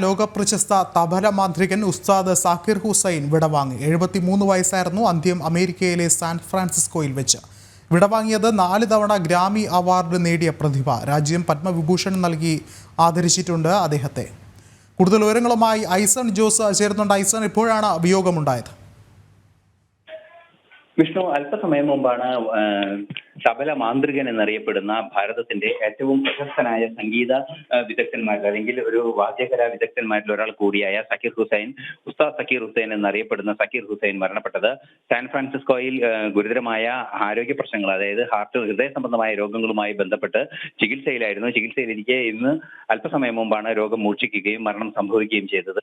ലോകപ്രശസ്ത തബല മാന്ത്രികൻ ഉസ്താദ് സാക്കിർ ഹുസൈൻ വിടവാങ്ങി. 73 വയസ്സായിരുന്നു. അന്ത്യം അമേരിക്കയിലെ സാൻ ഫ്രാൻസിസ്കോയിൽ വെച്ച്. വിടവാങ്ങിയത് 4 തവണ ഗ്രാമി അവാർഡ് നേടിയ പ്രതിഭ. രാജ്യം പത്മവിഭൂഷൺ നൽകി ആദരിച്ചിട്ടുണ്ട് അദ്ദേഹത്തെ. കൂടുതൽ വിവരങ്ങളുമായി ഐസൺ ജോസ് ചേരുന്നുണ്ട്. ഐസൺ, എപ്പോഴാണ് വിയോഗമുണ്ടായത്? വിഷ്ണു, അല്പസമയം മുമ്പാണ് തബല മാന്ത്രികൻ എന്നറിയപ്പെടുന്ന ഭാരതത്തിന്റെ ഏറ്റവും പ്രശസ്തനായ സംഗീത വിദഗ്ധന്മാരിൽ അല്ലെങ്കിൽ ഒരു വാദ്യകലാ വിദഗ്ധന്മാരിൽ ഒരാൾ കൂടിയായ ഉസ്താദ് സക്കീർ ഹുസൈൻ എന്നറിയപ്പെടുന്ന സക്കീർ ഹുസൈൻ മരണപ്പെട്ടത്. സാൻ ഫ്രാൻസിസ്കോയിൽ ഗുരുതരമായ ആരോഗ്യ പ്രശ്നങ്ങൾ, അതായത് ഹൃദയ സംബന്ധമായ രോഗങ്ങളുമായി ബന്ധപ്പെട്ട് ചികിത്സയിലായിരുന്നു. ചികിത്സയിലിരിക്കെ ഇന്ന് അല്പസമയം മുമ്പാണ് രോഗം മൂർച്ഛിക്കുകയും മരണം സംഭവിക്കുകയും ചെയ്തത്.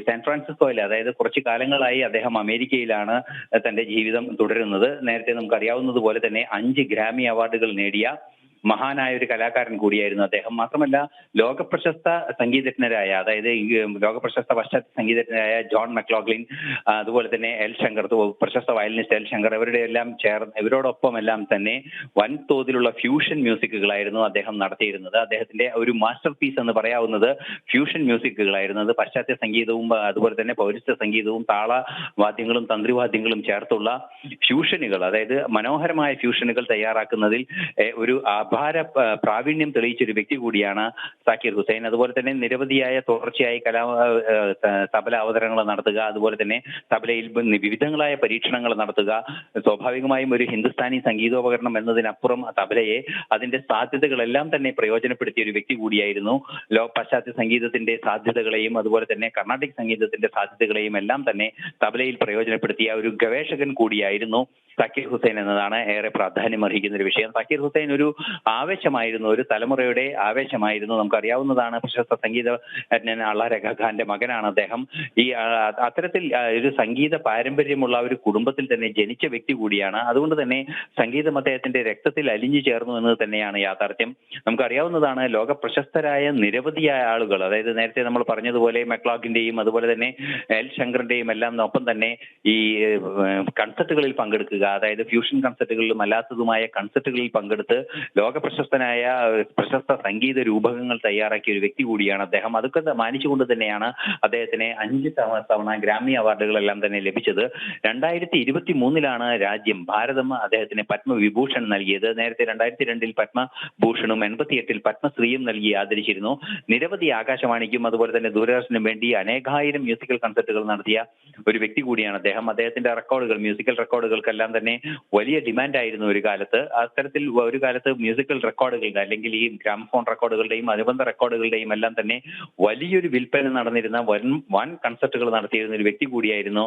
സാൻ ഫ്രാൻസിസ്കോയിൽ, അതായത് കുറച്ചു കാലങ്ങളായി അദ്ദേഹം അമേരിക്കയിലാണ് തന്റെ ജീവിതം തുടരുന്നത്. നേരത്തെ നമുക്കറിയാവുന്നതുപോലെ തന്നെ 5 ഗ്രാമി അവാർഡുകൾ നേടിയ മഹാനായ ഒരു കലാകാരൻ കൂടിയായിരുന്നു അദ്ദേഹം. മാത്രമല്ല, ലോകപ്രശസ്ത സംഗീതജ്ഞരായ, അതായത് ലോകപ്രശസ്ത പാശ്ചാത്യ സംഗീതജ്ഞരായ ജോൺ മക്ലോഗ്ലിൻ, അതുപോലെ തന്നെ എൽ ശങ്കർ, പ്രശസ്ത വയലിനിസ്റ്റ് എൽ ശങ്കർ, ഇവരോടൊപ്പം എല്ലാം തന്നെ വൻതോതിലുള്ള ഫ്യൂഷൻ മ്യൂസിക്കുകളായിരുന്നു അദ്ദേഹം നടത്തിയിരുന്നത്. അദ്ദേഹത്തിന്റെ ഒരു മാസ്റ്റർ പീസ് എന്ന് പറയാവുന്നത് ഫ്യൂഷൻ മ്യൂസിക്കുകളായിരുന്നു. അത് പാശ്ചാത്യ സംഗീതവും അതുപോലെ തന്നെ പൗരസ്ത്യ സംഗീതവും താളവാദ്യങ്ങളും തന്ത്രിവാദ്യങ്ങളും ചേർത്തുള്ള ഫ്യൂഷനുകൾ, അതായത് മനോഹരമായ ഫ്യൂഷനുകൾ തയ്യാറാക്കുന്നതിൽ ഒരു അപാര പ്രാവീണ്യം തെളിയിച്ച ഒരു വ്യക്തി കൂടിയാണ് സാക്കിർ ഹുസൈൻ. അതുപോലെ തന്നെ നിരവധിയായ തുടർച്ചയായി തബല അവതരണങ്ങൾ നടത്തുക, അതുപോലെ തന്നെ തബലയിൽ വിവിധങ്ങളായ പരീക്ഷണങ്ങൾ നടത്തുക. സ്വാഭാവികമായും ഒരു ഹിന്ദുസ്ഥാനി സംഗീതോപകരണം എന്നതിനപ്പുറം തബലയെ അതിന്റെ സാധ്യതകളെല്ലാം തന്നെ പ്രയോജനപ്പെടുത്തിയ ഒരു വ്യക്തി കൂടിയായിരുന്നു. പാശ്ചാത്യ സംഗീതത്തിന്റെ സാധ്യതകളെയും അതുപോലെ തന്നെ കർണാട്ടിക് സംഗീതത്തിന്റെ സാധ്യതകളെയും എല്ലാം തന്നെ തബലയിൽ പ്രയോജനപ്പെടുത്തിയ ഒരു ഗവേഷകൻ കൂടിയായിരുന്നു സക്കീർ ഹുസൈൻ എന്നതാണ് ഏറെ പ്രാധാന്യം അർഹിക്കുന്ന ഒരു വിഷയം. സക്കീർ ഹുസൈൻ ഒരു ആവേശമായിരുന്നു, ഒരു തലമുറയുടെ ആവേശമായിരുന്നു. നമുക്കറിയാവുന്നതാണ്, പ്രശസ്ത സംഗീതജ്ഞൻ അള്ള രഖ ഖാന്റെ മകനാണ് അദ്ദേഹം. അത്തരത്തിൽ ഒരു സംഗീത പാരമ്പര്യമുള്ള ഒരു കുടുംബത്തിൽ തന്നെ ജനിച്ച വ്യക്തി കൂടിയാണ്. അതുകൊണ്ട് തന്നെ സംഗീതം അദ്ദേഹത്തിന്റെ രക്തത്തിൽ അലിഞ്ഞു ചേർന്നു എന്നത് തന്നെയാണ് യാഥാർത്ഥ്യം. നമുക്കറിയാവുന്നതാണ്, ലോക പ്രശസ്തരായ നിരവധിയായ ആളുകൾ, അതായത് നേരത്തെ നമ്മൾ പറഞ്ഞതുപോലെ മക്ലോഗിന്റെയും അതുപോലെ തന്നെ എൽ ശങ്കറിന്റെയും എല്ലാം ഒപ്പം തന്നെ ഈ കൺസർട്ടുകളിൽ പങ്കെടുക്കുക, അതായത് ഫ്യൂഷൻ കൺസർട്ടുകളിലും അല്ലാത്തതുമായ കൺസർട്ടുകളിൽ പങ്കെടുത്ത് ലോകപ്രശസ്തനായ പ്രശസ്ത സംഗീത രൂപകങ്ങൾ തയ്യാറാക്കിയ ഒരു വ്യക്തി കൂടിയാണ് അദ്ദേഹം. അതൊക്കെ മാനിച്ചുകൊണ്ട് തന്നെയാണ് അദ്ദേഹത്തിന് 5 തവണ ഗ്രാമി അവാർഡുകളെല്ലാം തന്നെ ലഭിച്ചത്. 2023 രാജ്യം, ഭാരതം അദ്ദേഹത്തിന് പത്മവിഭൂഷൺ നൽകിയത്. നേരത്തെ 2002 പത്മഭൂഷണും 88 പത്മശ്രീയും നൽകി ആദരിച്ചിരുന്നു. നിരവധി ആകാശവാണിക്കും അതുപോലെ തന്നെ ദൂരദർശനും വേണ്ടി അനേകായിരം മ്യൂസിക്കൽ കൺസർട്ടുകൾ നടത്തിയ ഒരു വ്യക്തി കൂടിയാണ് അദ്ദേഹം. അദ്ദേഹത്തിന്റെ റെക്കോർഡുകൾ, മ്യൂസിക്കൽ റെക്കോർഡുകൾക്കെല്ലാം തന്നെ വലിയ ഡിമാൻഡ് ആയിരുന്നു ഒരു കാലത്ത്. അത്തരത്തിൽ ഒരു കാലത്ത് മ്യൂസിക്കൽ റെക്കോർഡുകളുടെ, അല്ലെങ്കിൽ ഈ ഗ്രാമഫോൺ റെക്കോർഡുകളുടെയും അനുബന്ധ റെക്കോർഡുകളുടെയും എല്ലാം തന്നെ വലിയൊരു വിൽപ്പന നടന്നിരുന്ന വൻ കൺസർട്ടുകൾ നടത്തിയിരുന്ന ഒരു വ്യക്തി കൂടിയായിരുന്നു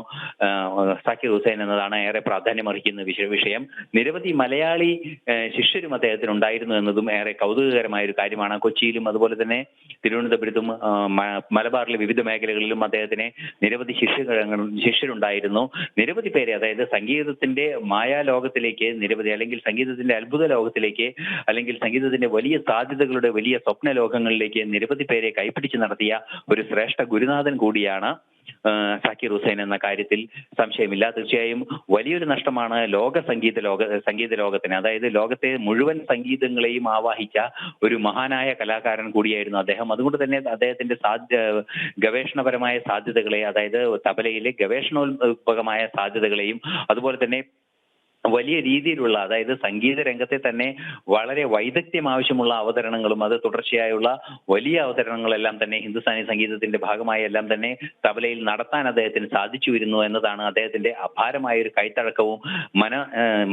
സാക്കിർ ഹുസൈൻ എന്നതാണ് ഏറെ പ്രാധാന്യം അർഹിക്കുന്ന വിഷയം. നിരവധി മലയാളി ശിഷ്യരും അദ്ദേഹത്തിന് ഉണ്ടായിരുന്നു എന്നതും ഏറെ കൗതുകകരമായ ഒരു കാര്യമാണ്. കൊച്ചിയിലും അതുപോലെ തന്നെ തിരുവനന്തപുരത്തും മലബാറിലെ വിവിധ മേഖലകളിലും അദ്ദേഹത്തിന് നിരവധി ശിഷ്യരുണ്ടായിരുന്നു. നിരവധി പേരെ, അതായത് സംഗീതത്തിന്റെ മായാലോകത്തിലേക്ക് അല്ലെങ്കിൽ സംഗീതത്തിന്റെ അത്ഭുത ലോകത്തിലേക്ക്, അല്ലെങ്കിൽ സംഗീതത്തിന്റെ വലിയ സാധ്യതകളുടെ വലിയ സ്വപ്ന ലോകങ്ങളിലേക്ക് നിരവധി പേരെ കൈപ്പിടിച്ച് നടത്തിയ ഒരു ശ്രേഷ്ഠ ഗുരുനാഥൻ കൂടിയാണ് സാക്കിർ ഹുസൈൻ എന്ന കാര്യത്തിൽ സംശയമില്ല. തീർച്ചയായും വലിയൊരു നഷ്ടമാണ് സംഗീത ലോകത്തിന്, അതായത് ലോകത്തെ മുഴുവൻ സംഗീതങ്ങളെയും ആവാഹിച്ച ഒരു മഹാനായ കലാകാരൻ കൂടിയായിരുന്നു അദ്ദേഹം. അതുകൊണ്ട് തന്നെ അദ്ദേഹത്തിന്റെ ഗവേഷണപരമായ സാധ്യതകളെ, അതായത് തബലയിലെ ഗവേഷണോത്മകമായ സാധ്യതകളെയും അതുപോലെ തന്നെ വലിയ രീതിയിലുള്ള, അതായത് സംഗീത രംഗത്തെ തന്നെ വളരെ വൈദഗ്ധ്യം ആവശ്യമുള്ള അവതരണങ്ങളും അത് തുടർച്ചയായുള്ള വലിയ അവതരണങ്ങളെല്ലാം തന്നെ ഹിന്ദുസ്ഥാനി സംഗീതത്തിന്റെ ഭാഗമായി എല്ലാം തന്നെ തബലയിൽ നടത്താൻ അദ്ദേഹത്തിന് സാധിച്ചു വരുന്നു എന്നതാണ് അദ്ദേഹത്തിന്റെ അപാരമായ ഒരു കൈത്തഴക്കവും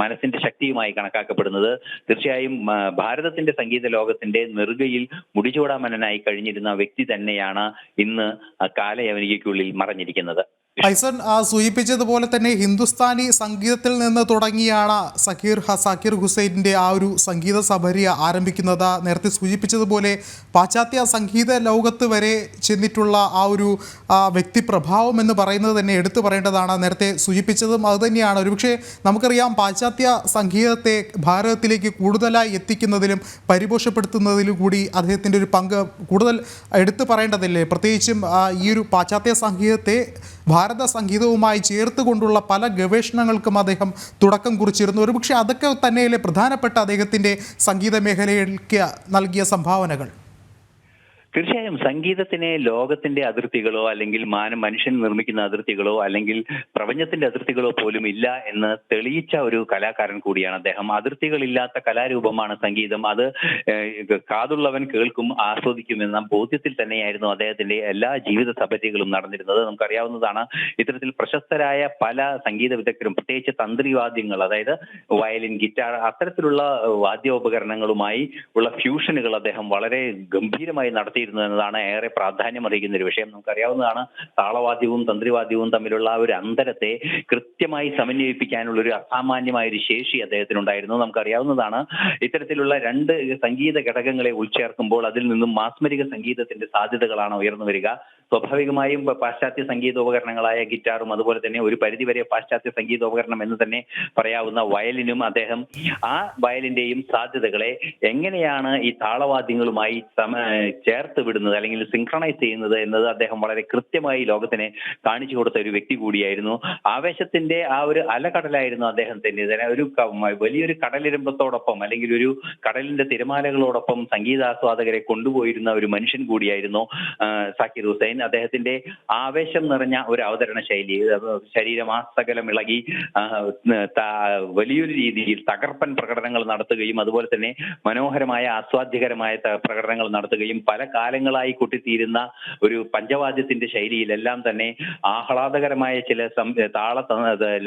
മനസ്സിന്റെ ശക്തിയുമായി കണക്കാക്കപ്പെടുന്നത്. തീർച്ചയായും ഭാരതത്തിന്റെ സംഗീത ലോകത്തിന്റെ നെറുകയിൽ മുടിചൂടാമന്നനായി കഴിഞ്ഞിരുന്ന വ്യക്തി തന്നെയാണ് ഇന്ന് കാലയവനികയ്ക്കുള്ളിൽ മറഞ്ഞിരിക്കുന്നത്. ഐസൺ സൂചിപ്പിച്ചതുപോലെ തന്നെ ഹിന്ദുസ്ഥാനി സംഗീതത്തിൽ നിന്ന് തുടങ്ങിയാണ് സാക്കിർ ഹുസൈൻ്റെ ആ ഒരു സംഗീത സബരി ആരംഭിക്കുന്നത്. നേരത്തെ സൂചിപ്പിച്ചതുപോലെ പാശ്ചാത്യ സംഗീത ലോകത്ത് വരെ ചെന്നിട്ടുള്ള ആ ഒരു വ്യക്തിപ്രഭാവം എന്ന് പറയുന്നത് തന്നെ എടുത്തു പറയേണ്ടതാണ്. നേരത്തെ സൂചിപ്പിച്ചതും അതുതന്നെയാണ്. ഒരുപക്ഷെ നമുക്കറിയാം, പാശ്ചാത്യ സംഗീതത്തെ ഭാരതത്തിലേക്ക് കൂടുതലായി എത്തിക്കുന്നതിലും പരിപോഷപ്പെടുത്തുന്നതിലും കൂടി അദ്ദേഹത്തിൻ്റെ ഒരു പങ്ക് കൂടുതൽ എടുത്തു പറയേണ്ടതില്ലേ? പ്രത്യേകിച്ചും ഈ ഒരു പാശ്ചാത്യ സംഗീതത്തെ ഭാരത സംഗീതവുമായി ചേർത്തുകൊണ്ടുള്ള പല ഗവേഷണങ്ങൾക്കും അദ്ദേഹം തുടക്കം കുറിച്ചിരുന്നു. ഒരുപക്ഷെ അതൊക്കെ തന്നെയല്ലേ പ്രധാനപ്പെട്ട അദ്ദേഹത്തിൻ്റെ സംഗീത മേഖലയിലേക്ക് നൽകിയ സംഭാവനകൾ? തീർച്ചയായും സംഗീതത്തിനെ ലോകത്തിന്റെ അതിർത്തികളോ അല്ലെങ്കിൽ മനുഷ്യൻ നിർമ്മിക്കുന്ന അതിർത്തികളോ അല്ലെങ്കിൽ പ്രപഞ്ചത്തിന്റെ അതിർത്തികളോ പോലും ഇല്ല എന്ന് തെളിയിച്ച ഒരു കലാകാരൻ കൂടിയാണ് അദ്ദേഹം. അതിർത്തികളില്ലാത്ത കലാരൂപമാണ് സംഗീതം. അത് കാതുള്ളവൻ കേൾക്കും, ആസ്വദിക്കും എന്ന ബോധ്യത്തിൽ തന്നെയായിരുന്നു അദ്ദേഹത്തിന്റെ എല്ലാ ജീവിത സപര്യകളും നടന്നിരുന്നത്. നമുക്കറിയാവുന്നതാണ്, ഇത്തരത്തിൽ പ്രശസ്തരായ പല സംഗീത വിദഗ്ധരും, പ്രത്യേകിച്ച് തന്ത്രിവാദ്യങ്ങൾ, അതായത് വയലിൻ, ഗിറ്റാർ, അത്തരത്തിലുള്ള വാദ്യോപകരണങ്ങളുമായി ഉള്ള ഫ്യൂഷനുകൾ അദ്ദേഹം വളരെ ഗംഭീരമായി നടത്തിയിരുന്നു എന്നതാണ് ഏറെ പ്രാധാന്യം അറിയിക്കുന്ന ഒരു വിഷയം. നമുക്കറിയാവുന്നതാണ്, താളവാദ്യവും തന്ത്രിവാദ്യവും തമ്മിലുള്ള ഒരു അന്തരത്തെ കൃത്യമായി സമന്വയിപ്പിക്കാനുള്ള ഒരു അസാമാന്യമായ ഒരു ശേഷി അദ്ദേഹത്തിനുണ്ടായിരുന്നു. നമുക്കറിയാവുന്നതാണ്, ഇത്തരത്തിലുള്ള രണ്ട് സംഗീത ഘടകങ്ങളെ ഉൾച്ചേർക്കുമ്പോൾ അതിൽ നിന്നും മാസ്മരിക സംഗീതത്തിന്റെ സാധ്യതകളാണ് ഉയർന്നു വരിക. സ്വാഭാവികമായും പാശ്ചാത്യ സംഗീതോപകരണങ്ങളായ ഗിറ്റാറും അതുപോലെ തന്നെ ഒരു പരിധിവരെ പാശ്ചാത്യ സംഗീതോപകരണം എന്ന് തന്നെ പറയാവുന്ന വയലിനും അദ്ദേഹം ആ വയലിന്റെയും സാധ്യതകളെ എങ്ങനെയാണ് ഈ താളവാദ്യങ്ങളുമായി ചേർത്ത് വിടുന്നത് അല്ലെങ്കിൽ സിങ്ക്രണൈസ് ചെയ്യുന്നത് എന്നത് അദ്ദേഹം വളരെ കൃത്യമായി ലോകത്തിനെ കാണിച്ചു കൊടുത്ത ഒരു വ്യക്തി കൂടിയായിരുന്നു. ആവേശത്തിന്റെ ആ ഒരു അലകടലായിരുന്നു അദ്ദേഹത്തിന്റെ. ഒരു വലിയൊരു കടലിരമ്പത്തോടൊപ്പം അല്ലെങ്കിൽ ഒരു കടലിന്റെ തിരമാലകളോടൊപ്പം സംഗീതാസ്വാദകരെ കൊണ്ടുപോയിരുന്ന ഒരു മനുഷ്യൻ കൂടിയായിരുന്നു സാക്കിർ ഹുസൈൻ. അദ്ദേഹത്തിന്റെ ആവേശം നിറഞ്ഞ ഒരു അവതരണ ശൈലി, ശരീരമാസകലം ഇളകി വലിയൊരു രീതിയിൽ തകർപ്പൻ പ്രകടനങ്ങൾ നടത്തുകയും അതുപോലെ തന്നെ മനോഹരമായ ആസ്വാദ്യകരമായ പ്രകടനങ്ങൾ നടത്തുകയും പല കാലങ്ങളായി കൊട്ടിത്തീരുന്ന ഒരു പഞ്ചവാദ്യത്തിന്റെ ശൈലിയിലെല്ലാം തന്നെ ആഹ്ലാദകരമായ ചില താള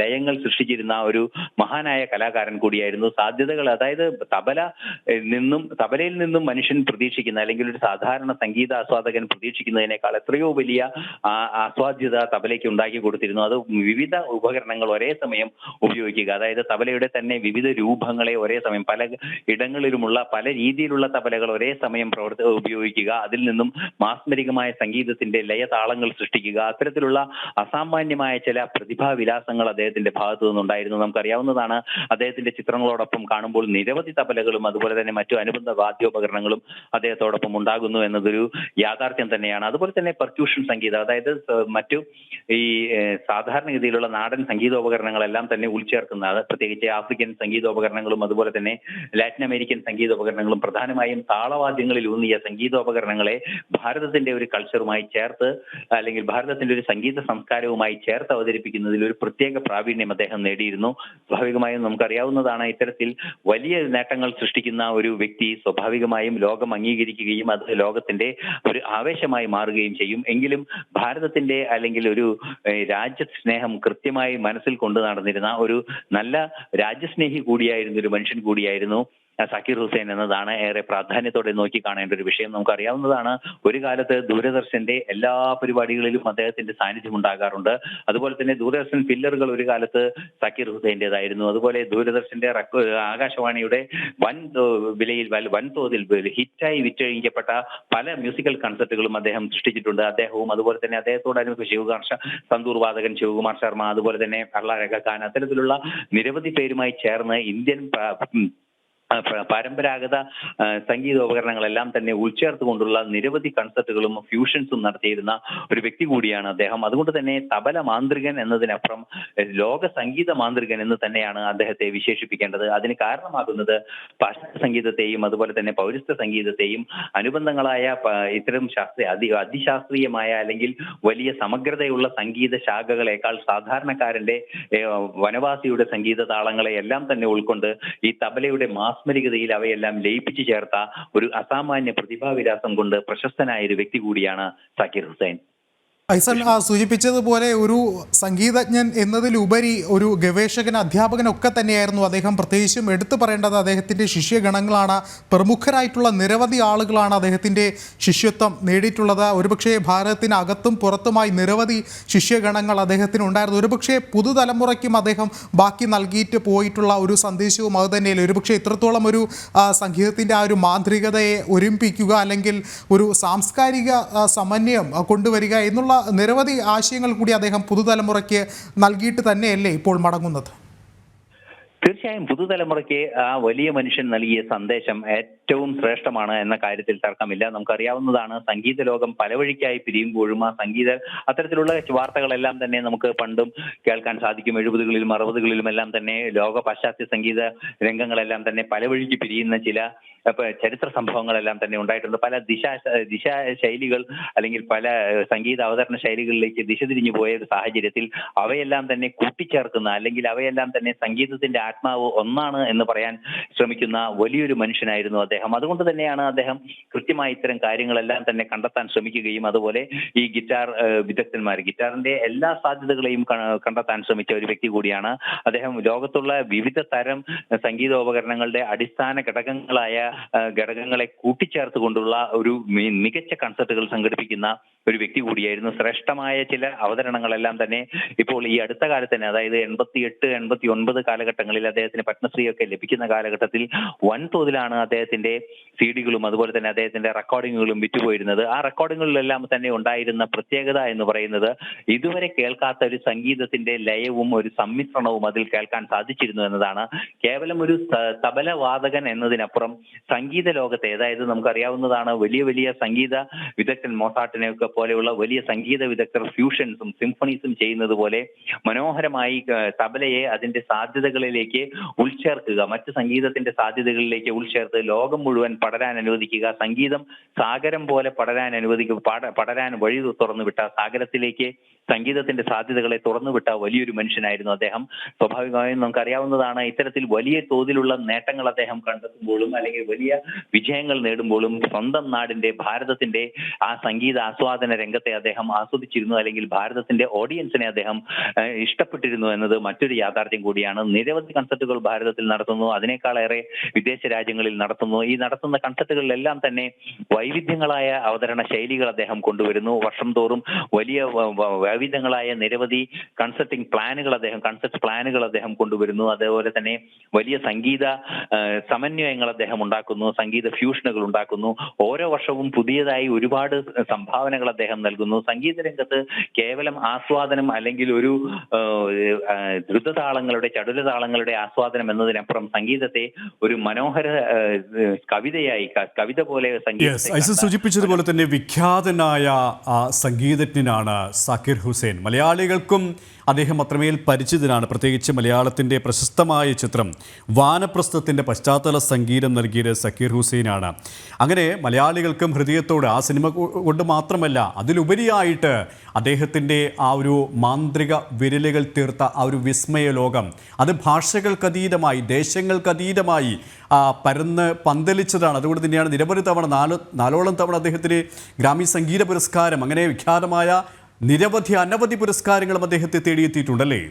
ലയങ്ങൾ സൃഷ്ടിച്ചിരുന്ന ഒരു മഹാനായ കലാകാരൻ കൂടിയായിരുന്നു. സാധ്യതകൾ, അതായത് തബലയിൽ നിന്നും മനുഷ്യൻ പ്രതീക്ഷിക്കുന്ന അല്ലെങ്കിൽ ഒരു സാധാരണ സംഗീത ആസ്വാദകൻ പ്രതീക്ഷിക്കുന്നതിനേക്കാൾ എത്രയോ വലിയ ആസ്വാദ്യത തബലയ്ക്ക് ഉണ്ടാക്കി കൊടുത്തിരുന്നു. അത് വിവിധ ഉപകരണങ്ങൾ ഒരേ സമയം ഉപയോഗിക്കുക, അതായത് തബലയുടെ തന്നെ വിവിധ രൂപങ്ങളെ ഒരേ സമയം പല ഇടങ്ങളിലുമുള്ള പല രീതിയിലുള്ള തബലകൾ ഒരേ സമയം ഉപയോഗിക്കുക, അതിൽ നിന്നും മാസ്മരികമായ സംഗീതത്തിന്റെ ലയതാളങ്ങൾ സൃഷ്ടിക്കുക, അത്തരത്തിലുള്ള അസാമാന്യമായ ചില പ്രതിഭാവിലാസങ്ങൾ അദ്ദേഹത്തിന്റെ ഭാഗത്തു നിന്നുണ്ടായിരുന്നു. നമുക്കറിയാവുന്നതാണ്, അദ്ദേഹത്തിന്റെ ചിത്രങ്ങളോടൊപ്പം കാണുമ്പോൾ നിരവധി തബലകളും അതുപോലെ തന്നെ മറ്റു അനുബന്ധ വാദ്യോപകരണങ്ങളും അദ്ദേഹത്തോടൊപ്പം ഉണ്ടാകുന്നു എന്നതൊരു യാഥാർത്ഥ്യം തന്നെയാണ്. അതുപോലെ തന്നെ പെർക്യൂഷൻ സംഗീതം, അതായത് മറ്റു ഈ സാധാരണഗതിയിലുള്ള നാടൻ സംഗീതോപകരണങ്ങളെല്ലാം തന്നെ ഉൾച്ചേർക്കുന്ന, പ്രത്യേകിച്ച് ആഫ്രിക്കൻ സംഗീതോപകരണങ്ങളും അതുപോലെ തന്നെ ലാറ്റിൻ അമേരിക്കൻ സംഗീതോപകരണങ്ങളും പ്രധാനമായും താളവാദ്യങ്ങളിൽ ഊന്നിയ സംഗീതോപകരണങ്ങളെ ഭാരതത്തിന്റെ ഒരു കൾച്ചറുമായി ചേർത്ത് അല്ലെങ്കിൽ ഭാരതത്തിന്റെ ഒരു സംഗീത സംസ്കാരവുമായി ചേർത്ത് അവതരിപ്പിക്കുന്നതിൽ ഒരു പ്രത്യേക പ്രാവീണ്യം അദ്ദേഹം നേടിയിരുന്നു. സ്വാഭാവികമായും നമുക്കറിയാവുന്നതാണ്, ഇത്തരത്തിൽ വലിയ നേട്ടങ്ങൾ സൃഷ്ടിക്കുന്ന ഒരു വ്യക്തി സ്വാഭാവികമായും ലോകം അംഗീകരിക്കുകയും അത് ലോകത്തിന്റെ ഒരു ആവേശമായി മാറുകയും ചെയ്യും. എങ്കിലും ഭാരതത്തിന്റെ അല്ലെങ്കിൽ ഒരു രാജ്യസ്നേഹം കൃത്യമായി മനസ്സിൽ കൊണ്ടു നടന്നിരുന്ന ഒരു നല്ല രാജ്യസ്നേഹി കൂടിയായിരുന്ന ഒരു മനുഷ്യൻ കൂടിയായിരുന്നു സാക്കിർ ഹുസൈൻ എന്നതാണ് ഏറെ പ്രാധാന്യത്തോടെ നോക്കി കാണേണ്ട ഒരു വിഷയം. നമുക്കറിയാവുന്നതാണ്, ഒരു കാലത്ത് ദൂരദർശന്റെ എല്ലാ പരിപാടികളിലും അദ്ദേഹത്തിന്റെ സാന്നിധ്യം ഉണ്ടാകാറുണ്ട്. അതുപോലെ തന്നെ ദൂരദർശൻ ഫില്ലറുകൾ ഒരു കാലത്ത് സാക്കിർ ഹുസൈന്റേതായിരുന്നു. അതുപോലെ ദൂരദർശന്റെ ആകാശവാണിയുടെ വൻതോതിൽ ഹിറ്റായി വിറ്റഴിക്കപ്പെട്ട പല മ്യൂസിക്കൽ കൺസെർട്ടുകളും അദ്ദേഹം സൃഷ്ടിച്ചിട്ടുണ്ട്. അദ്ദേഹവും അതുപോലെ തന്നെ അദ്ദേഹത്തോടനുബന്ധിച്ച് സന്തൂർ വാദകൻ ശിവകുമാർ ശർമ്മ, അതുപോലെ തന്നെ അർള രഗ ഖാൻ, അത്തരത്തിലുള്ള നിരവധി പേരുമായി ചേർന്ന് ഇന്ത്യൻ പരമ്പരാഗത സംഗീതോപകരണങ്ങളെല്ലാം തന്നെ ഉൾച്ചേർത്തുകൊണ്ടുള്ള നിരവധി കൺസെർട്ടുകളും ഫ്യൂഷൻസും നടത്തിയിരുന്ന ഒരു വ്യക്തി കൂടിയാണ് അദ്ദേഹം. അതുകൊണ്ട് തന്നെ തബല മാന്ത്രികൻ എന്നതിനപ്പുറം ലോക സംഗീത മാന്ത്രികൻ എന്ന് തന്നെയാണ് അദ്ദേഹത്തെ വിശേഷിപ്പിക്കേണ്ടത്. അതിന് കാരണമാകുന്നത് പാശ്ചാത്യ സംഗീതത്തെയും അതുപോലെ തന്നെ പൗരസ്ത്യ സംഗീതത്തെയും അനുബന്ധങ്ങളായ ഇത്തരം അതിശാസ്ത്രീയമായ അല്ലെങ്കിൽ വലിയ സമഗ്രതയുള്ള സംഗീത ശാഖകളെക്കാൾ സാധാരണക്കാരന്റെ വനവാസിയുടെ സംഗീത താളങ്ങളെ എല്ലാം തന്നെ ഉൾക്കൊണ്ട് ഈ തബലയുടെ മാസ്മരികതയിൽ അവയെല്ലാം ലയിപ്പിച്ചു ചേർത്ത ഒരു അസാമാന്യ പ്രതിഭാവിലാസം കൊണ്ട് പ്രശസ്തനായ ഒരു വ്യക്തി കൂടിയാണ് സാക്കിർ ഹുസൈൻ. ഐസൻ സൂചിപ്പിച്ചതുപോലെ ഒരു സംഗീതജ്ഞൻ എന്നതിലുപരി ഒരു ഗവേഷകൻ, അധ്യാപകനൊക്കെ തന്നെയായിരുന്നു അദ്ദേഹം. പ്രത്യേകിച്ചും എടുത്തു പറയേണ്ടത് അദ്ദേഹത്തിൻ്റെ ശിഷ്യഗണങ്ങളാണ്. പ്രമുഖരായിട്ടുള്ള നിരവധി ആളുകളാണ് അദ്ദേഹത്തിൻ്റെ ശിഷ്യത്വം നേടിയിട്ടുള്ളത്. ഒരുപക്ഷെ ഭാരതത്തിനകത്തും പുറത്തുമായി നിരവധി ശിഷ്യഗണങ്ങൾ അദ്ദേഹത്തിനുണ്ടായിരുന്നു. ഒരുപക്ഷെ പുതുതലമുറയ്ക്കും അദ്ദേഹം ബാക്കി നൽകിയിട്ട് പോയിട്ടുള്ള ഒരു സന്ദേശവും അത് തന്നെയല്ലേ. ഒരുപക്ഷെ ഇത്രത്തോളം ഒരു സംഗീതത്തിൻ്റെ ആ ഒരു മാന്ത്രികതയെ ഒരുമിപ്പിക്കുക അല്ലെങ്കിൽ ഒരു സാംസ്കാരിക സമന്വയം കൊണ്ടുവരിക എന്നുള്ള നിരവധി ആശയങ്ങൾ കൂടി അദ്ദേഹം പുതുതലമുറയ്ക്ക് നൽകിയിട്ട് തന്നെയല്ലേ ഇപ്പോൾ മടങ്ങുന്നത്? തീർച്ചയായും പുതുതലമുറയ്ക്ക് ആ വലിയ മനുഷ്യൻ നൽകിയ സന്ദേശം ഏറ്റവും ശ്രേഷ്ഠമാണ് എന്ന കാര്യത്തിൽ തർക്കമില്ല. നമുക്കറിയാവുന്നതാണ്, സംഗീത ലോകം പല വഴിക്കായി പിരിയുമ്പോഴും ആ അത്തരത്തിലുള്ള വാർത്തകളെല്ലാം തന്നെ നമുക്ക് പണ്ടും കേൾക്കാൻ സാധിക്കും. 70കളിലും 60കളിലും എല്ലാം തന്നെ ലോക പാശ്ചാത്യ സംഗീത രംഗങ്ങളെല്ലാം തന്നെ പല വഴിക്ക് പിരിയുന്ന ചില ചരിത്ര സംഭവങ്ങളെല്ലാം തന്നെ ഉണ്ടായിട്ടുണ്ട്. പല ദിശ ശൈലികൾ അല്ലെങ്കിൽ പല സംഗീത അവതരണ ശൈലികളിലേക്ക് ദിശ തിരിഞ്ഞു പോയ സാഹചര്യത്തിൽ അവയെല്ലാം തന്നെ കൂട്ടിച്ചേർക്കുന്ന അല്ലെങ്കിൽ അവയെല്ലാം തന്നെ സംഗീതത്തിന്റെ ആത്മാവ് ഒന്നാണ് എന്ന് പറയാൻ ശ്രമിക്കുന്ന വലിയൊരു മനുഷ്യനായിരുന്നു അദ്ദേഹം. അതുകൊണ്ട് തന്നെയാണ് അദ്ദേഹം കൃത്യമായി ഇത്തരം കാര്യങ്ങളെല്ലാം തന്നെ കണ്ടെത്താൻ ശ്രമിക്കുകയും അതുപോലെ ഈ ഗിറ്റാറിന്റെ എല്ലാ സാധ്യതകളെയും കണ്ടെത്താൻ ശ്രമിച്ച ഒരു വ്യക്തി കൂടിയാണ് അദ്ദേഹം. ലോകത്തുള്ള വിവിധ തരം സംഗീതോപകരണങ്ങളുടെ അടിസ്ഥാന ഘടകങ്ങളെ കൂട്ടിച്ചേർത്തുകൊണ്ടുള്ള ഒരു മികച്ച കൺസർട്ടുകൾ സംഘടിപ്പിക്കുന്ന ഒരു വ്യക്തി കൂടിയായിരുന്നു. ശ്രേഷ്ഠമായ ചില അവതരണങ്ങളെല്ലാം തന്നെ ഇപ്പോൾ ഈ അടുത്ത കാലത്ത് തന്നെ, അതായത് 88, 89 കാലഘട്ടങ്ങളിൽ അദ്ദേഹത്തിന് പത്മശ്രീയൊക്കെ ലഭിക്കുന്ന കാലഘട്ടത്തിൽ വൻതോതിലാണ് അദ്ദേഹത്തിന്റെ CD-കളും അതുപോലെ തന്നെ അദ്ദേഹത്തിന്റെ റെക്കോർഡിങ്ങുകളും വിറ്റുപോയിരുന്നത്. ആ റെക്കോർഡിങ്ങുകളിലെല്ലാം തന്നെ ഉണ്ടായിരുന്ന പ്രത്യേകത എന്ന് പറയുന്നത് ഇതുവരെ കേൾക്കാത്ത ഒരു സംഗീതത്തിന്റെ ലയവും ഒരു സമ്മിശ്രണവും അതിൽ കേൾക്കാൻ സാധിച്ചിരുന്നു എന്നതാണ്. കേവലം ഒരു തബല വാദകൻ എന്നതിനപ്പുറം സംഗീത ലോകത്തെ, അതായത് നമുക്കറിയാവുന്നതാണ്, വലിയ വലിയ സംഗീത വിദഗ്ധൻ മോസാർട്ടിനെയൊക്കെ പോലെയുള്ള വലിയ സംഗീത വിദഗ്ധർ ഫ്യൂഷൻസും സിംഫണീസും ചെയ്യുന്നത് പോലെ മനോഹരമായി തബലയെ അതിന്റെ സാധ്യതകളിലേക്ക് ഉൾച്ചേർക്കുക, മറ്റ് സംഗീതത്തിന്റെ സാധ്യതകളിലേക്ക് ഉൾച്ചേർത്ത് ലോകം മുഴുവൻ പടരാൻ അനുവദിക്കുക, സംഗീതം സാഗരം പോലെ പടരാൻ വഴി തുറന്നുവിട്ട, സാഗരത്തിലേക്ക് സംഗീതത്തിന്റെ സാധ്യതകളെ തുറന്നുവിട്ട വലിയൊരു മനുഷ്യനായിരുന്നു അദ്ദേഹം. സ്വാഭാവികമായും നമുക്കറിയാവുന്നതാണ്, ഇത്തരത്തിൽ വലിയ തോതിലുള്ള നേട്ടങ്ങൾ അദ്ദേഹം കണ്ടെത്തുമ്പോഴും അല്ലെങ്കിൽ വലിയ വിജയങ്ങൾ നേടുമ്പോഴും സ്വന്തം നാടിന്റെ, ഭാരതത്തിന്റെ ആ സംഗീത ആസ്വാദന രംഗത്തെ അദ്ദേഹം ആസ്വദിച്ചിരുന്നു, അല്ലെങ്കിൽ ഭാരതത്തിന്റെ ഓഡിയൻസിനെ അദ്ദേഹം ഇഷ്ടപ്പെട്ടിരുന്നു എന്നത് മറ്റൊരു യാഥാർത്ഥ്യം കൂടിയാണ്. നിരവധി കൺസർട്ടുകൾ ഭാരതത്തിൽ നടത്തുന്നു, അതിനേക്കാളേറെ വിദേശ രാജ്യങ്ങളിൽ നടത്തുന്നു. ഈ നടത്തുന്ന കൺസർട്ടുകളിലെല്ലാം തന്നെ വൈവിധ്യങ്ങളായ അവതരണ ശൈലികൾ അദ്ദേഹം കൊണ്ടുവരുന്നു. വർഷം തോറും വലിയ വൈവിധ്യങ്ങളായ നിരവധി കൺസർട്ട് പ്ലാനുകൾ അദ്ദേഹം കൊണ്ടുവരുന്നു. അതേപോലെ തന്നെ വലിയ സംഗീത സമന്വയങ്ങൾ അദ്ദേഹം ഉണ്ടാക്കുന്നു, സംഗീത ഫ്യൂഷനുകൾ ഉണ്ടാക്കുന്നു. ഓരോ വർഷവും പുതിയതായി ഒരുപാട് സംഭാവനകൾ അദ്ദേഹം നൽകുന്നു. സംഗീത രംഗത്ത് കേവലം ആസ്വാദനം അല്ലെങ്കിൽ ഒരു ദ്രുതതാളങ്ങളുടെ, ചടുലതാളങ്ങളുടെ ആസ്വാദനം എന്നതിനപ്പുറം സംഗീതത്തെ ഒരു മനോഹര കവിത പോലെ സൂചിപ്പിച്ചതുപോലെ തന്നെ വിഖ്യാതനായ സംഗീതജ്ഞനാണ് സാക്കിർ ഹുസൈൻ. മലയാളികൾക്കും അദ്ദേഹം അത്രമേൽ പരിചിതനാണ്. പ്രത്യേകിച്ച് മലയാളത്തിൻ്റെ പ്രശസ്തമായ ചിത്രം വാനപ്രസ്ഥത്തിൻ്റെ പശ്ചാത്തല സംഗീതം നൽകിയത് സക്കീർ ഹുസൈനാണ്. അങ്ങനെ മലയാളികൾക്കും ഹൃദയത്തോട് ആ സിനിമ കൊണ്ട് മാത്രമല്ല, അതിലുപരിയായിട്ട് അദ്ദേഹത്തിൻ്റെ ആ ഒരു മാന്ത്രിക വിരലുകൾ തീർത്ത ആ ഒരു വിസ്മയ ലോകം, അത് ഭാഷകൾക്കതീതമായി, ദേശങ്ങൾക്കതീതമായി പരന്ന് പന്തലിച്ചതാണ്. അതുകൊണ്ട് തന്നെയാണ് നിരവധി തവണ, നാലോളം തവണ അദ്ദേഹത്തിന് ഗ്രാമി സംഗീത പുരസ്കാരം, അങ്ങനെ വിഖ്യാതമായ അനവധി പുരസ്കാരങ്ങളും അദ്ദേഹത്തെ തേടിയെത്തിയിട്ടുണ്ടല്ലേ?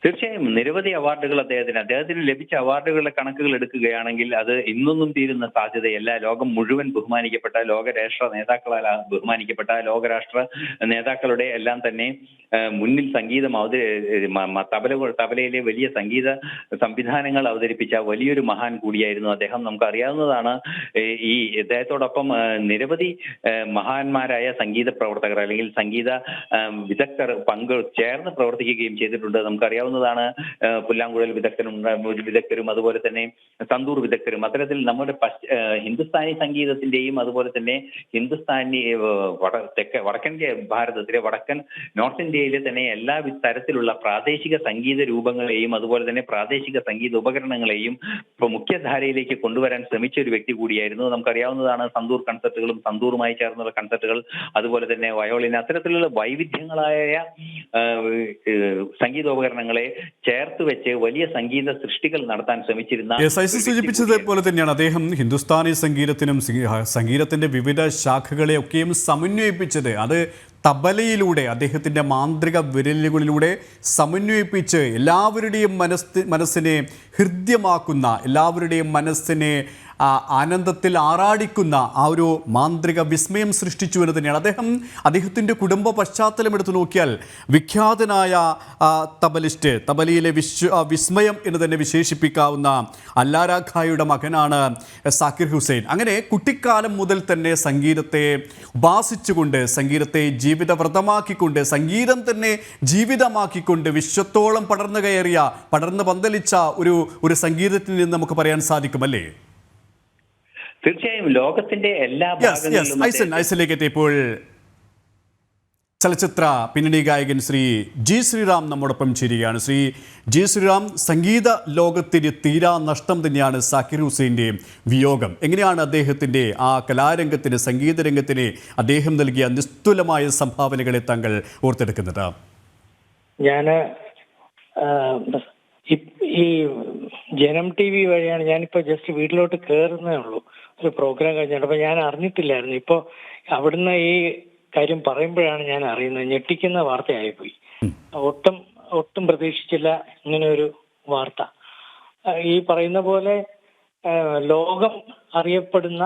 തീർച്ചയായും നിരവധി അവാർഡുകൾ അദ്ദേഹത്തിന് ലഭിച്ച അവാർഡുകളുടെ കണക്കുകൾ എടുക്കുകയാണെങ്കിൽ അത് ഇന്നൊന്നും തീരുന്ന സാധ്യതയല്ല. ലോകം മുഴുവൻ ബഹുമാനിക്കപ്പെട്ട, ലോകരാഷ്ട്ര നേതാക്കളാൽ ബഹുമാനിക്കപ്പെട്ട, ലോകരാഷ്ട്ര നേതാക്കളുടെ എല്ലാം തന്നെ മുന്നിൽ സംഗീതം തബലയിലെ വലിയ സംഗീത സംവിധാനങ്ങൾ അവതരിപ്പിച്ച വലിയൊരു മഹാൻ കൂടിയായിരുന്നു അദ്ദേഹം. നമുക്കറിയാവുന്നതാണ്, ഈ അദ്ദേഹത്തോടൊപ്പം നിരവധി മഹാന്മാരായ സംഗീത പ്രവർത്തകർ അല്ലെങ്കിൽ സംഗീത വിദഗ്ധർ ചേർന്ന് പ്രവർത്തിക്കുകയും ചെയ്തിട്ടുണ്ട്. നമുക്കറിയാവുന്ന പുല്ലാങ്കുഴൽ വിദഗ്ധരും അതുപോലെ തന്നെ സന്തൂർ വിദഗ്ധരും, അത്തരത്തിൽ നമ്മുടെ ഹിന്ദുസ്ഥാനി സംഗീതത്തിന്റെയും അതുപോലെ തന്നെ ഹിന്ദുസ്ഥാനി വടക്കൻ ഭാരതത്തിലെ നോർത്ത് ഇന്ത്യയിലെ തന്നെ എല്ലാ തരത്തിലുള്ള പ്രാദേശിക സംഗീത രൂപങ്ങളെയും അതുപോലെ തന്നെ പ്രാദേശിക സംഗീത ഉപകരണങ്ങളെയും ഇപ്പൊ മുഖ്യധാരയിലേക്ക് കൊണ്ടുവരാൻ ശ്രമിച്ച ഒരു വ്യക്തി കൂടിയായിരുന്നു. നമുക്കറിയാവുന്നതാണ് സന്തൂർ കൺസർട്ടുകളും സന്തൂറുമായി ചേർന്നുള്ള കൺസർട്ടുകൾ, അതുപോലെ തന്നെ വയോളിൻ, അത്തരത്തിലുള്ള വൈവിധ്യങ്ങളായ സംഗീതോപകരണങ്ങളെ ചേർത്ത് വെച്ച് വലിയ സംഗീത സൃഷ്ടികൾ നടത്താൻ ശ്രമിച്ചിരുന്ന, സൂചിപ്പിച്ചതുപോലെ തന്നെയാണ് അദ്ദേഹം ഹിന്ദുസ്ഥാനി സംഗീതത്തിനും സംഗീതത്തിന്റെ വിവിധ ശാഖകളെയൊക്കെയും സമന്വയിപ്പിച്ചത്. അത് തബലയിലൂടെ, അദ്ദേഹത്തിൻ്റെ മാന്ത്രിക വിരലുകളിലൂടെ സമന്വയിപ്പിച്ച് എല്ലാവരുടെയും മനസ്സിനെ ഹൃദ്യമാക്കുന്ന, എല്ലാവരുടെയും മനസ്സിനെ ആനന്ദത്തിൽ ആറാടിക്കുന്ന ആ ഒരു മാന്ത്രിക വിസ്മയം സൃഷ്ടിച്ചു എന്ന് തന്നെയാണ്. അദ്ദേഹത്തിൻ്റെ കുടുംബ പശ്ചാത്തലം എടുത്തു നോക്കിയാൽ വിഖ്യാതനായ തബലിസ്റ്റ്, തബലിയിലെ വിസ്മയം എന്ന് തന്നെ വിശേഷിപ്പിക്കാവുന്ന അല്ലാര ഖായുടെ മകനാണ് സാക്കിർ ഹുസൈൻ. അങ്ങനെ കുട്ടിക്കാലം മുതൽ തന്നെ സംഗീതത്തെ ഉപാസിച്ചുകൊണ്ട്, സംഗീതത്തെ ജീവിതവ്രതമാക്കിക്കൊണ്ട്, സംഗീതം തന്നെ ജീവിതമാക്കിക്കൊണ്ട് വിശ്വത്തോളം പടർന്ന് പന്തലിച്ച ഒരു സംഗീതത്തിൽ നിന്ന് നമുക്ക് പറയാൻ സാധിക്കുമല്ലേ? തീർച്ചയായും ലോകത്തിന്റെ എല്ലാ ഭാഗങ്ങളിലും ഐസനിലേക്ക് എത്തിയപ്പോൾ ചലച്ചിത്ര പിന്നണി ഗായകൻ ശ്രീ ജി ശ്രീറാം നമ്മോടൊപ്പം ചേരുകയാണ്. ശ്രീ ജി ശ്രീറാം, സംഗീത ലോകത്തിന് തീരാ നഷ്ടം തന്നെയാണ് സാക്കിർ ഹുസൈൻ്റെ വിയോഗം. എങ്ങനെയാണ് അദ്ദേഹത്തിൻ്റെ ആ കലാരംഗത്തിന്, സംഗീത രംഗത്തിന് അദ്ദേഹം നൽകിയ നിസ്തുലമായ സംഭാവനകളെ താങ്കൾ ഓർത്തെടുക്കുന്നത്? ഞാൻ ഈ ജനം ടി വി വഴിയാണ്, ഞാനിപ്പോൾ ജസ്റ്റ് വീട്ടിലോട്ട് കയറുന്നേ ഉള്ളൂ, ഒരു പ്രോഗ്രാം കഴിഞ്ഞിട്ട്. അപ്പോൾ ഞാൻ അറിഞ്ഞിട്ടില്ലായിരുന്നു. ഇപ്പോൾ അവിടുന്ന് ഈ കാര്യം പറയുമ്പോഴാണ് ഞാൻ അറിയുന്നത്. ഞെട്ടിക്കുന്ന വാർത്തയായിപ്പോയി. ഒട്ടും പ്രതീക്ഷിച്ചില്ല ഇങ്ങനെ ഒരു വാർത്ത. ഈ പറയുന്ന പോലെ ലോകം അറിയപ്പെടുന്ന,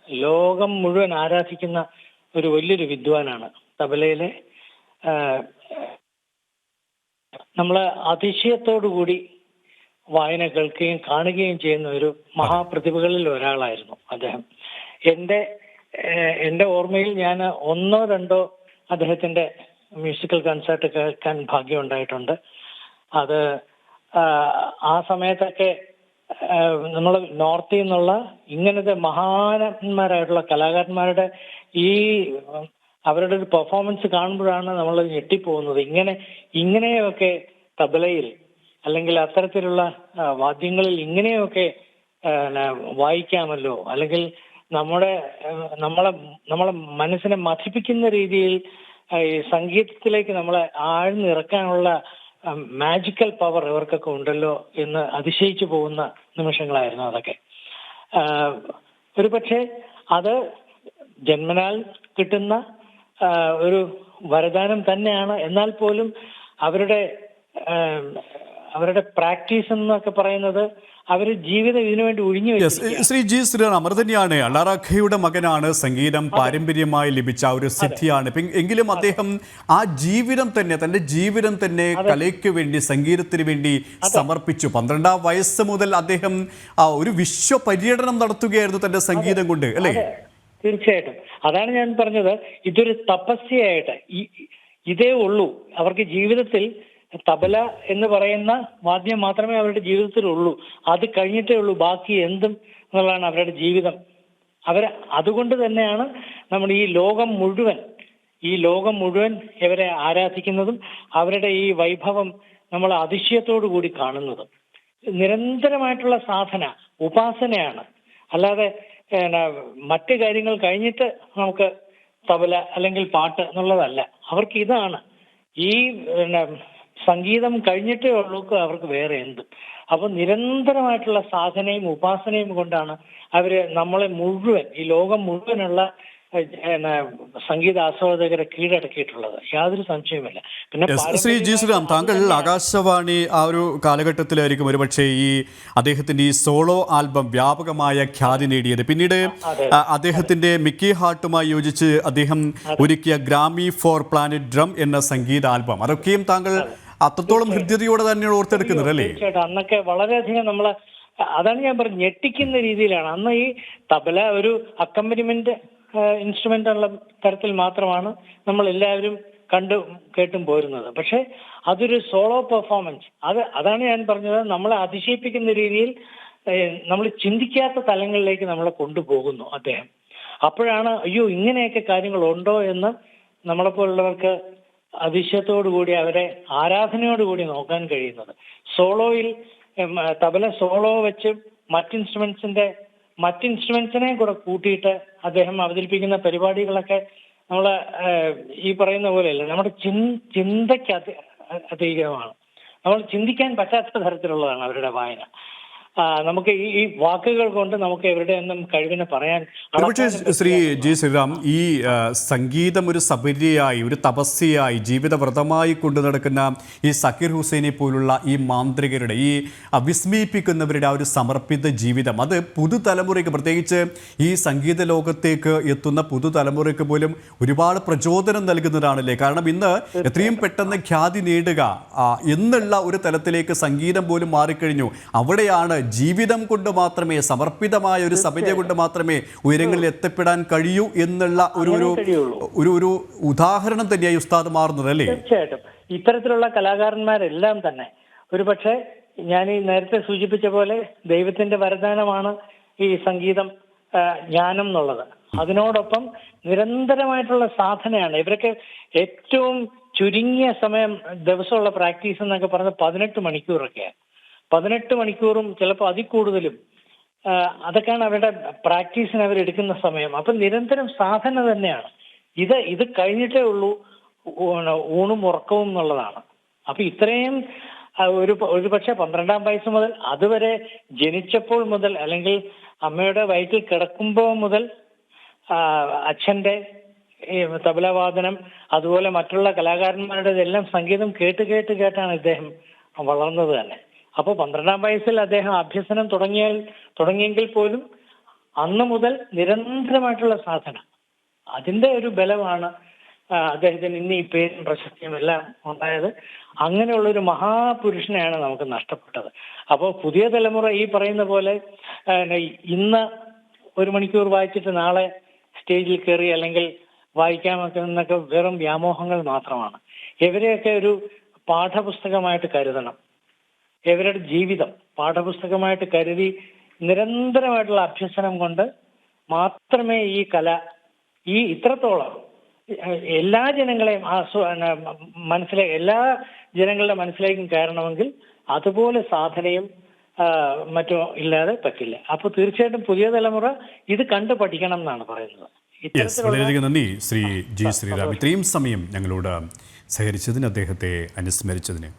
ലോകം മുഴുവൻ ആരാധിക്കുന്ന ഒരു വലിയൊരു വിദ്വാനാണ്. തബലയിലെ നമ്മൾ അതിശയത്തോടുകൂടി വായന കേൾക്കുകയും കാണുകയും ചെയ്യുന്ന ഒരു മഹാപ്രതിഭകളിൽ ഒരാളായിരുന്നു അദ്ദേഹം. എൻ്റെ ഓർമ്മയിൽ ഞാൻ 1 or 2 അദ്ദേഹത്തിന്റെ മ്യൂസിക്കൽ കൺസേർട്ട് കേൾക്കാൻ ഭാഗ്യം ഉണ്ടായിട്ടുണ്ട്. അത് ആ സമയത്തൊക്കെ നമ്മൾ നോർത്തിൽ നിന്നുള്ള ഇങ്ങനത്തെ മഹാന്മാരായിട്ടുള്ള കലാകാരന്മാരുടെ അവരുടെ ഒരു പെർഫോമൻസ് കാണുമ്പോഴാണ് നമ്മൾ ഞെട്ടിപ്പോകുന്നത്. ഇങ്ങനെയൊക്കെ തബലയിൽ അല്ലെങ്കിൽ അത്തരത്തിലുള്ള വാദ്യങ്ങളിൽ ഇങ്ങനെയൊക്കെ വായിക്കാമല്ലോ, അല്ലെങ്കിൽ നമ്മളെ മനസ്സിനെ മഥിപ്പിക്കുന്ന രീതിയിൽ സംഗീതത്തിലേക്ക് നമ്മളെ ആഴ്ന്നിറക്കാനുള്ള മാജിക്കൽ പവർ ഇവർക്കൊക്കെ ഉണ്ടല്ലോ എന്ന് അതിശയിച്ചു പോകുന്ന നിമിഷങ്ങളായിരുന്നു അതൊക്കെ. ഒരുപക്ഷെ അത് ജന്മനാൽ കിട്ടുന്ന ഒരു വരദാനം തന്നെയാണ്. എന്നാൽ പോലും അവരുടെ പ്രാക്ടീസ് എന്നൊക്കെ പറയുന്നത് അവർ ജീവിതം ഇതിനുവേണ്ടി ഒഴിഞ്ഞു വെച്ചിരിക്കുകയാണ്. ശ്രീ ജി ശ്രീറാം തന്നെയാണ് അല്ലാര ഖയുടെ മകനാണ്. സംഗീതം പാരമ്പര്യമായി ലഭിച്ച ഒരു സിദ്ധിയാണ്. എങ്കിലും അദ്ദേഹം ആ ജീവിതം തന്നെ, തന്റെ ജീവിതം തന്നെ കലയ്ക്ക് വേണ്ടി, സംഗീതത്തിന് വേണ്ടി സമർപ്പിച്ചു. 12-ാം വയസ്സ് മുതൽ അദ്ദേഹം ഒരു വിശ്വ പര്യടനം നടത്തുകയായിരുന്നു തന്റെ സംഗീതം കൊണ്ട്, അല്ലേ? തീർച്ചയായിട്ടും. അതാണ് ഞാൻ പറഞ്ഞത്, ഇതൊരു തപസ്യയായിട്ട് ഇതേ ഉള്ളൂ അവർക്ക് ജീവിതത്തിൽ. തബല എന്ന് പറയുന്ന വാദ്യം മാത്രമേ അവരുടെ ജീവിതത്തിൽ ഉള്ളൂ. അത് കഴിഞ്ഞിട്ടേ ഉള്ളൂ ബാക്കി എന്തും എന്നുള്ളതാണ് അവരുടെ ജീവിതം. അതുകൊണ്ട് തന്നെയാണ് നമ്മൾ ഈ ലോകം മുഴുവൻ ഇവരെ ആരാധിക്കുന്നതും അവരുടെ ഈ വൈഭവം നമ്മൾ അതിശയത്തോടു കൂടി കാണുന്നതും. നിരന്തരമായിട്ടുള്ള സാധന, ഉപാസനയാണ്. അല്ലാതെ മറ്റു കാര്യങ്ങൾ കഴിഞ്ഞിട്ട് നമുക്ക് തബല അല്ലെങ്കിൽ പാട്ട് എന്നുള്ളതല്ല. അവർക്ക് ഇതാണ്, ഈ സംഗീതം കഴിഞ്ഞിട്ടേ ഉള്ളൂ അവർക്ക് വേറെ എന്തും. അപ്പൊ നിരന്തരമായിട്ടുള്ള സാധനയും ഉപാസനയും കൊണ്ടാണ് അവര് നമ്മളെ മുഴുവൻ, ഈ ലോകം മുഴുവനുള്ള സംഗീത ആസ്വാദകരെ കീഴടക്കിയിട്ടുള്ളത്, യാതൊരു സംശയവുമില്ല. പിന്നെ ശ്രീ ജി ശ്രീറാം, താങ്കൾ ആകാശവാണി ആ ഒരു കാലഘട്ടത്തിലായിരിക്കും ഒരുപക്ഷെ ഈ അദ്ദേഹത്തിന്റെ ഈ സോളോ ആൽബം വ്യാപകമായ ഖ്യാതി നേടിയത്. പിന്നീട് അദ്ദേഹത്തിന്റെ മിക്കി ഹാർട്ടുമായി യോജിച്ച് അദ്ദേഹം ഒരുക്കിയ ഗ്രാമി ഫോർ പ്ലാനറ്റ് ഡ്രം എന്ന സംഗീത ആൽബം, അതൊക്കെയും താങ്കൾ അത്രത്തോളം ഹൃദ്യതയോടെ തന്നെയാണ് ഓർത്തെടുക്കുന്നത്, അല്ലേ? തീർച്ചയായിട്ടും. അന്നൊക്കെ വളരെയധികം അതാണ് ഞാൻ പറഞ്ഞത്, ഞെട്ടിക്കുന്ന രീതിയിലാണ്. അന്ന് ഈ തബല ഒരു അക്കമ്പനിമെന്റ് ഇൻസ്ട്രുമെന്റ് ഉള്ള തരത്തിൽ മാത്രമാണ് നമ്മൾ എല്ലാവരും കേട്ടും പോരുന്നത്. പക്ഷെ അതൊരു സോളോ പെർഫോമൻസ്, അതാണ് ഞാൻ പറഞ്ഞത്, നമ്മളെ അതിശയിപ്പിക്കുന്ന രീതിയിൽ നമ്മൾ ചിന്തിക്കാത്ത തലങ്ങളിലേക്ക് നമ്മളെ കൊണ്ടുപോകുന്നു അദ്ദേഹം. അപ്പോഴാണ് അയ്യോ ഇങ്ങനെയൊക്കെ കാര്യങ്ങളുണ്ടോ എന്ന് നമ്മളെപ്പോലുള്ളവർക്ക് അതിശയത്തോടുകൂടി, അവരെ ആരാധനയോടുകൂടി നോക്കാൻ കഴിയുന്നത്. സോളോയിൽ തബല സോളോ വെച്ച് മറ്റ് ഇൻസ്ട്രുമെന്റ്സിനെ കൂടെ കൂട്ടിയിട്ട് അദ്ദേഹം അവതരിപ്പിക്കുന്ന പരിപാടികളൊക്കെ നമ്മള് ഈ പറയുന്ന പോലെയല്ല, നമ്മുടെ ചിന്തയ്ക്ക് അതീതമാണ്. നമ്മൾ ചിന്തിക്കാൻ പറ്റാത്ത തരത്തിലുള്ളതാണ് അവരുടെ വായന. നമുക്ക് ഈ വാക്കുകൾ കൊണ്ട് നമുക്ക് എവിടെ നിന്നും കഴിവിനെ പറയാൻ പക്ഷേ ശ്രീ ജി ശ്രീറാം, ഈ സംഗീതം ഒരു സബരിയായി, ഒരു തപസ്യയായി, ജീവിതവ്രതമായി കൊണ്ടു നടക്കുന്ന ഈ സക്കീർ ഹുസൈനെ പോലുള്ള ഈ മാന്ത്രികരുടെ, ഈ വിസ്മയിപ്പിക്കുന്നവരുടെ ആ ഒരു സമർപ്പിത ജീവിതം, അത് പുതുതലമുറയ്ക്ക്, പ്രത്യേകിച്ച് ഈ സംഗീത ലോകത്തേക്ക് എത്തുന്ന പുതുതലമുറയ്ക്ക് പോലും ഒരുപാട് പ്രചോദനം നൽകുന്നതാണല്ലേ? കാരണം ഇന്ന് എത്രയും പെട്ടെന്ന് ഖ്യാതി നേടുക എന്നുള്ള ഒരു തലത്തിലേക്ക് സംഗീതം പോലും മാറിക്കഴിഞ്ഞു. അവിടെയാണ് ജീവിതം കൊണ്ട് മാത്രമേ, സമർപ്പിതമായ ഒരു സബര്യ കൊണ്ട് മാത്രമേ ഉയരങ്ങളിൽ എത്തപ്പെടാൻ കഴിയൂ എന്നുള്ള ഒരു ഉദാഹരണം തന്നെയായി ഉസ്താദ് മാറുന്നത് അല്ലേ? തീർച്ചയായിട്ടും ഇത്തരത്തിലുള്ള കലാകാരന്മാരെല്ലാം തന്നെ ഒരുപക്ഷെ ഞാൻ ഈ നേരത്തെ സൂചിപ്പിച്ച പോലെ ദൈവത്തിന്റെ വരദാനമാണ് ഈ സംഗീതം, ജ്ഞാനം എന്നുള്ളത്. അതിനോടൊപ്പം നിരന്തരമായിട്ടുള്ള സാധനയാണ്. ഇവരൊക്കെ ഏറ്റവും ചുരുങ്ങിയ സമയം ദിവസമുള്ള പ്രാക്ടീസ് എന്നൊക്കെ പറഞ്ഞത് 18 മണിക്കൂറൊക്കെയാണ്. 18 മണിക്കൂറും ചിലപ്പോൾ അതിൽ കൂടുതലും അതൊക്കെയാണ് അവരുടെ പ്രാക്ടീസിന് അവരെടുക്കുന്ന സമയം. അപ്പൊ നിരന്തരം സാധന തന്നെയാണ്. ഇത് കഴിഞ്ഞിട്ടേ ഉള്ളൂ ഊണും ഉറക്കവും എന്നുള്ളതാണ്. അപ്പൊ ഇത്രയും ഒരു പക്ഷെ 12-ാം വയസ്സ് മുതൽ, അതുവരെ ജനിച്ചപ്പോൾ മുതൽ അല്ലെങ്കിൽ അമ്മയുടെ വയറ്റിൽ കിടക്കുമ്പോൾ മുതൽ അച്ഛന്റെ തബലവാദനം, അതുപോലെ മറ്റുള്ള കലാകാരന്മാരുടെ എല്ലാം സംഗീതം കേട്ടാണ് ഇദ്ദേഹം വളർന്നത് തന്നെ. അപ്പോൾ 12-ാം വയസ്സിൽ അദ്ദേഹം അഭ്യസനം തുടങ്ങിയെങ്കിൽ പോലും അന്ന് മുതൽ നിരന്തരമായിട്ടുള്ള സാധന, അതിന്റെ ഒരു ബലമാണ് അദ്ദേഹത്തിന് ഇന്ന് ഈ പേരും പ്രശസ്തിയും എല്ലാം ഉണ്ടായത്. അങ്ങനെയുള്ളൊരു മഹാപുരുഷനെയാണ് നമുക്ക് നഷ്ടപ്പെട്ടത്. അപ്പോൾ പുതിയ തലമുറ ഈ പറയുന്ന പോലെ ഇന്ന് 1 മണിക്കൂർ വായിച്ചിട്ട് നാളെ സ്റ്റേജിൽ കയറി അല്ലെങ്കിൽ വായിക്കാമൊക്കെ എന്നൊക്കെ വെറും വ്യാമോഹങ്ങൾ മാത്രമാണ്. ഇവരെയൊക്കെ ഒരു പാഠപുസ്തകമായിട്ട് കരുതണം. ഇവരുടെ ജീവിതം പാഠപുസ്തകമായിട്ട് കരുതി നിരന്തരമായിട്ടുള്ള അഭ്യസനം കൊണ്ട് മാത്രമേ ഈ കല ഇത്രത്തോളം എല്ലാ ജനങ്ങളെയും എല്ലാ ജനങ്ങളുടെ മനസ്സിലേക്കും കയറണമെങ്കിൽ അതുപോലെ സാധനയും മറ്റോ ഇല്ലാതെ പറ്റില്ല. അപ്പോൾ തീർച്ചയായിട്ടും പുതിയ തലമുറ ഇത് കണ്ടു പഠിക്കണം എന്നാണ് പറയുന്നത്. വളരെയധികം നന്ദി ശ്രീ ജി ശ്രീറാം, ഇത്രയും സമയം ഞങ്ങളോട് സഹകരിച്ചതിന്, അദ്ദേഹത്തെ അനുസ്മരിച്ചതിന്.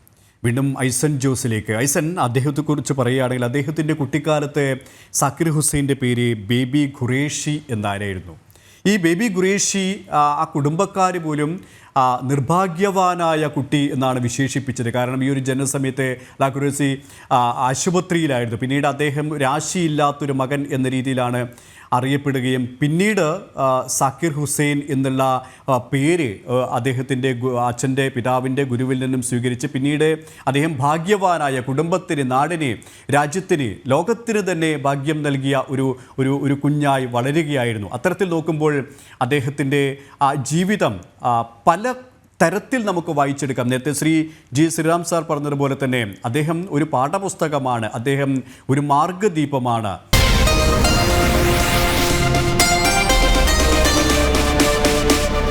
വീണ്ടും ഐസൻ ജോസിലേക്ക്. ഐസൻ, അദ്ദേഹത്തെക്കുറിച്ച് പറയുകയാണെങ്കിൽ അദ്ദേഹത്തിൻ്റെ കുട്ടിക്കാലത്തെ സക്കീർ ഹുസൈൻ്റെ പേര് ബേബി ഖുറേഷി എന്നായിരുന്നു. ഈ ബേബി ഖുറേഷി ആ കുടുംബക്കാർ പോലും നിർഭാഗ്യവാനായ കുട്ടി എന്നാണ് വിശേഷിപ്പിച്ചത്. കാരണം ഈ ഒരു ജനനസമയത്തെ ഖുറേഷി ആശുപത്രിയിലായിരുന്നു. പിന്നീട് അദ്ദേഹം രാശിയില്ലാത്തൊരു മകൻ എന്ന രീതിയിലാണ് അറിയപ്പെടുകയും പിന്നീട് സക്കീർ ഹുസൈൻ എന്നുള്ള പേര് അദ്ദേഹത്തിൻ്റെ അച്ഛൻ്റെ പിതാവിൻ്റെ ഗുരുവിൽ നിന്നും സ്വീകരിച്ച് പിന്നീട് അദ്ദേഹം ഭാഗ്യവാനായ, കുടുംബത്തിന്, നാടിന്, രാജ്യത്തിന്, ലോകത്തിന് തന്നെ ഭാഗ്യം നൽകിയ ഒരു കുഞ്ഞായി വളരുകയായിരുന്നു. അത്തരത്തിൽ നോക്കുമ്പോൾ അദ്ദേഹത്തിൻ്റെ ജീവിതം പല തരത്തിൽ നമുക്ക് വായിച്ചെടുക്കാം. നേരത്തെ ശ്രീ ജി ശ്രീറാം സാർ പറഞ്ഞതുപോലെ തന്നെ അദ്ദേഹം ഒരു പാഠപുസ്തകമാണ്, അദ്ദേഹം ഒരു മാർഗദീപമാണ്.